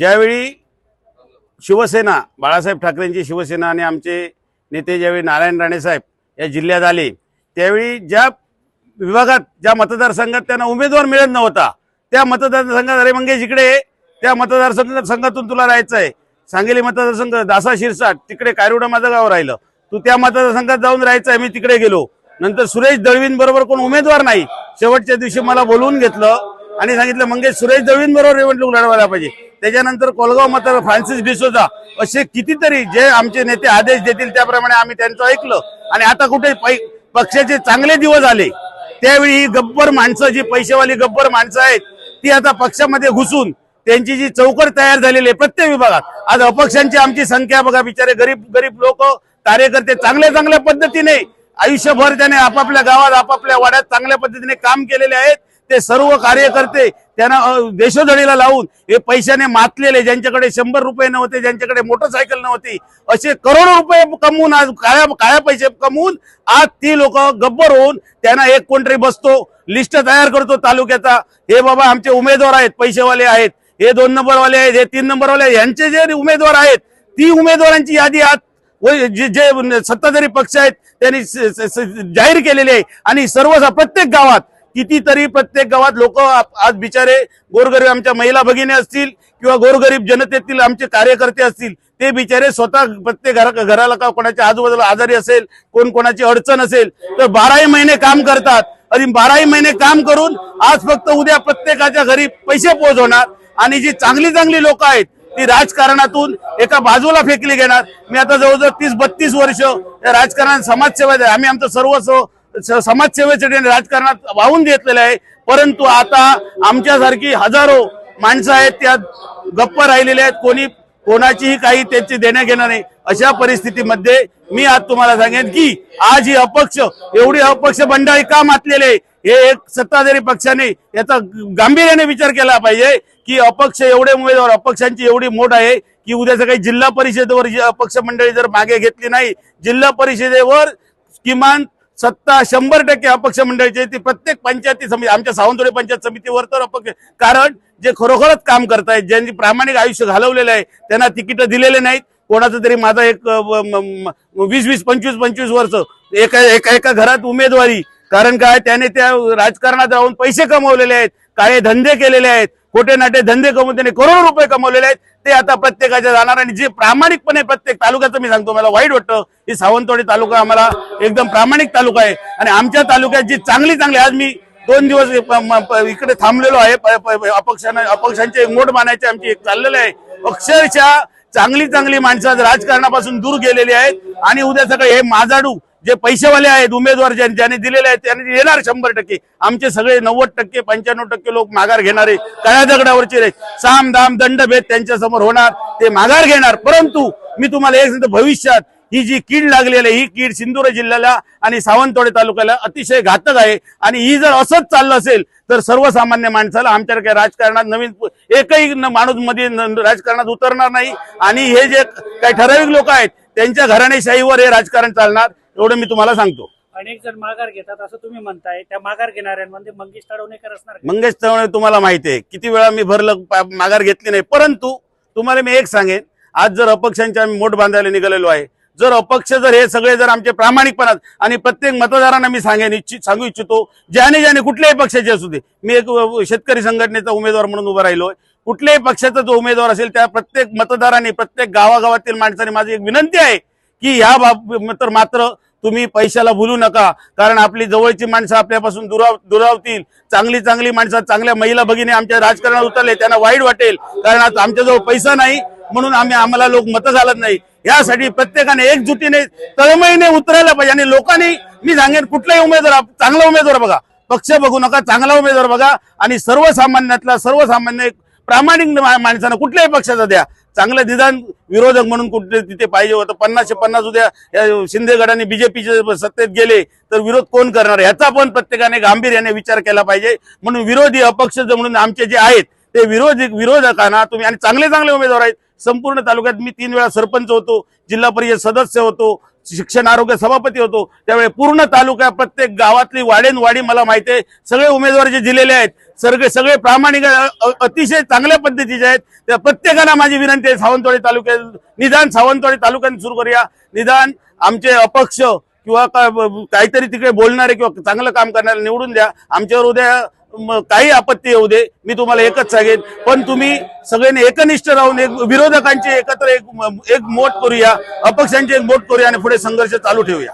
ज्यावेळी शिवसेना बाळासाहेब ठाकरेंची शिवसेना आणि आमचे नेते ज्यावेळी नारायण राणे साहेब या जिल्ह्यात आले त्यावेळी ज्या विभागात ज्या मतदारसंघात त्यांना उमेदवार मिळत नव्हता त्या मतदारसंघात अरे मंगेश इकडे त्या मतदारसंघातून तुला राहायचं आहे, सांगली मतदारसंघ दासा शिरसाट तिकडे कायरुडा माझं गाव राहिलं, तू त्या मतदारसंघात जाऊन राहायचं आहे। मी तिकडे गेलो, नंतर सुरेश दळवीन बरोबर कोण उमेदवार नाही, शेवटच्या दिवशी मला बोलवून घेतलं आणि सांगितलं मंगेश सुरेश दळवीन बरोबर निवडणूक लढवायला पाहिजे। त्याच्यानंतर कोलगाव मतदार फ्रान्सिस डिसोजा असे कितीतरी जे आमचे नेते आदेश देतील त्याप्रमाणे आम्ही त्यांचं ऐकलं। आणि आता कुठे पक्षाचे चांगले दिवस आले त्यावेळी ही गब्बर माणसं जी पैसेवाली गब्बर माणसं आहेत ती आता पक्षामध्ये घुसून त्यांची जी चौकट तयार झालेली आहे प्रत्येक विभागात। आज अपक्षांची आमची संख्या बघा, बिचारे गरीब गरीब लोक कार्यकर्ते चांगल्या पद्धतीने आयुष्यभर त्याने आपापल्या गावात आपापल्या वाड्यात चांगल्या पद्धतीने काम केलेले आहेत। ते सर्व कार्यकर्ते त्यांना देशोधडीला लावून हे पैशाने मातलेले, ज्यांच्याकडे 100 रुपये नव्हते, ज्यांच्याकडे मोटरसायकल नव्हती, असे करोडो रुपये कमवून आज काळ्या पैसे कमवून आज ती लोक गब्बर होऊन त्यांना एक कोणतरी बसतो, लिस्ट तयार करतो तालुक्याचा, हे बाबा आमचे उमेदवार आहेत, पैसेवाले आहेत, हे 2 नंबरवाले आहेत, हे 3 नंबरवाले, यांचे जे उमेदवार आहेत ती उमेदवारांची यादी आज जे सत्ताधारी पक्ष आहेत त्यांनी जाहीर केलेली आहे। आणि सर्व प्रत्येक गावात कितीतरी प्रत्येक गावात लोक आज बिचारे गोरगरीब आमच्या महिला भगिनी असतील किंवा गोरगरीब जनतेतील आमचे कार्यकर्ते असतील ते बिचारे स्वतः प्रत्येक घराला का कोणाच्या आजूबाजूला आजारी असेल, कोणाची अडचण असेल तर 12 महिने काम करतात आणि 12 महिने काम करून आज फक्त उद्या प्रत्येकाच्या घरी पैसे पोहोचवणार आणि जी चांगली लोक आहेत ती राजकारणातून एका बाजूला फेकली घेणार। मी आता जवळजवळ 30-32 वर्ष या राजकारणात समाजसेवेत आहे, आम्ही आमचं सर्वस्व समाजसेवेसाठी राजकारणात वाहून घेतलेलं आहे। परंतु आता आमच्यासारखी हजारो माणसं आहेत त्या गप्प राहिलेले आहेत, कोणाचीही काही त्यांची देण्या घेणं नाही। अशा परिस्थितीमध्ये मी आज तुम्हाला सांगेन की आज ही एवढी अपक्ष मंडळी का मातलेले हे एक सत्ताधारी पक्षाने याचा गांभीर्याने विचार केला पाहिजे की अपक्ष एवढे उमेदवार, अपक्षांची एवढी मोठ आहे की उद्या सकाळी जिल्हा परिषदेवर अपक्ष मंडळी जर मागे घेतली नाही, जिल्हा परिषदेवर किमान सत्ता 100% अपक्ष मंडळीचे ती प्रत्येक पंचायती समिती, आमच्या सावंतवाडी पंचायत समितीवर तर अपक्ष, कारण जे खरोखरच काम करतायत, ज्यांनी प्रामाणिक आयुष्य घालवलेलं आहे त्यांना तिकीट दिलेले नाहीत। कोणाचं तरी माझा एक 20-20, 25-25 वर्ष एका घरात उमेदवारी, कारण काय त्याने त्या राजकारणात राहून पैसे कमवलेले आहेत, काळे धंदे केलेले आहेत, खोटे नाटे धंदे कमवून त्याने करोडो रुपये कमवलेले आहेत, ते आता प्रत्येकाच्या जाणार। आणि जे प्रामाणिकपणे प्रत्येक तालुक्याचं मी सांगतो, मला वाईट वाटतं ही सावंतवाडी तालुका आम्हाला एकदम प्रामाणिक तालुका आहे आणि आमच्या तालुक्यात जी चांगली आज मी 2 दिवस इकडे थांबलेलो आहे, अपक्षांचे मोठ मानायचे आमची एक चाललेलं आहे। अक्षरशः चांगली माणसं राजकारणापासून दूर गेलेली आहेत आणि उद्या सकाळी हे माजाडू जे पैसेवाले आहेत उमेदवार ज्यांनी दिलेले आहेत त्यांनी येणार 100%। आमचे सगळे 90%, 95% लोक माघार घेणारे, काळ्या दगडावरचे साम दाम दंडभेद त्यांच्या समोर होणार, ते माघार घेणार। परंतु मी तुम्हाला एक सांगतो, भविष्यात ही जी कीड लागलेली आहे ही कीड सिंधुदुर्ग जिल्ह्याला आणि सावंतवाडी तालुक्याला अतिशय घातक आहे आणि ही जर असंच चाललं असेल तर सर्वसामान्य माणसाला आमच्याकडे राजकारणात नवीन एकही माणूस मध्ये राजकारणात उतरणार नाही आणि हे जे काही ठराविक लोक आहेत त्यांच्या घराणेशाहीवर हे राजकारण चालणार, एवढं मी तुम्हाला सांगतो। अनेक जण माघार घेतात असं तुम्ही म्हणताय, त्या माघार घेणाऱ्यांमध्ये मंगेश तळवणेकर असणार। मंगेश तळवणे तुम्हाला माहिती आहे किती वेळा मी माघार घेतली नाही, परंतु तुम्हाला मी एक सांगेन, आज जर अपक्षांच्या आम्ही मोठ बांधायला निघालेलो आहे, जर अपक्ष जर हे सगळे जर आमचे प्रामाणिकपणात आणि प्रत्येक मतदारांना मी सांगू इच्छितो, ज्याने कुठल्याही पक्षाचे असू दे, मी एक शेतकरी संघटनेचा उमेदवार म्हणून उभा राहिलोय, कुठल्याही पक्षाचा जो उमेदवार असेल त्या प्रत्येक मतदारांनी प्रत्येक गावागावातील माणसांनी माझी एक विनंती आहे की ह्या मात्र तुम्ही पैशाला भूलू नका, कारण आपली जवळची माणसं आपल्यापासून दुरावतील। चांगली माणसं, चांगल्या महिला भगिनी आमच्या राजकारणात उतरले त्यांना वाईट वाटेल, कारण आता आमच्याजवळ पैसा नाही म्हणून आम्हाला लोक मतं घालत नाही। यासाठी प्रत्येकाने एकजुटीने तळमळीने उतरायला पाहिजे आणि लोकांनी मी सांगेन कुठलाही उमेदवार, चांगला उमेदवार बघा, पक्ष बघू नका, चांगला उमेदवार बघा आणि सर्वसामान्य प्रामाणिक माणसानं कुठल्याही पक्षाचा द्या, चांगलं निदान विरोधक म्हणून कुठे तिथे पाहिजे होतं। 50-50 उद्या शिंदे गटाने बीजेपीचे सत्तेत गेले तर विरोध कोण करणार, ह्याचा पण प्रत्येकाने गांभीर्याने विचार केला पाहिजे। म्हणून विरोधी अपक्ष म्हणून आमचे जे आहेत ते विरोधकांना तुम्ही, आणि चांगले उमेदवार आहेत संपूर्ण तालुक्यात, मी 3 वेळा सरपंच होतो, जिल्हा परिषद सदस्य होतो, शिक्षण आरोग्य सभापती होतो त्यावेळी पूर्ण तालुक्या प्रत्येक गावातली वाडी मला माहिती आहे. सगळे उमेदवार जे दिलेले आहेत सगळे प्रामाणिक अतिशय चांगल्या पद्धतीचे आहेत. त्या प्रत्येकाला माझी विनंती आहे, सावंतवाडी तालुक्यात निदान सावंतवाडी तालुक्यात सुरू करूया. निदान आमचे अपक्ष किंवा काहीतरी तिकडे बोलणारे किंवा चांगलं काम करणारे निवडून द्या. आमच्यावर उद्या काही आपत्ती येऊ दे, मी तुम्हाला एकच सांगेन, पण तुम्ही सगळ्यांनी एकनिष्ठ राहून एक विरोधकांची एकत्र एक मोठ करूया, अपक्षांची एक मोठ करूया आणि पुढे संघर्ष चालू ठेवूया.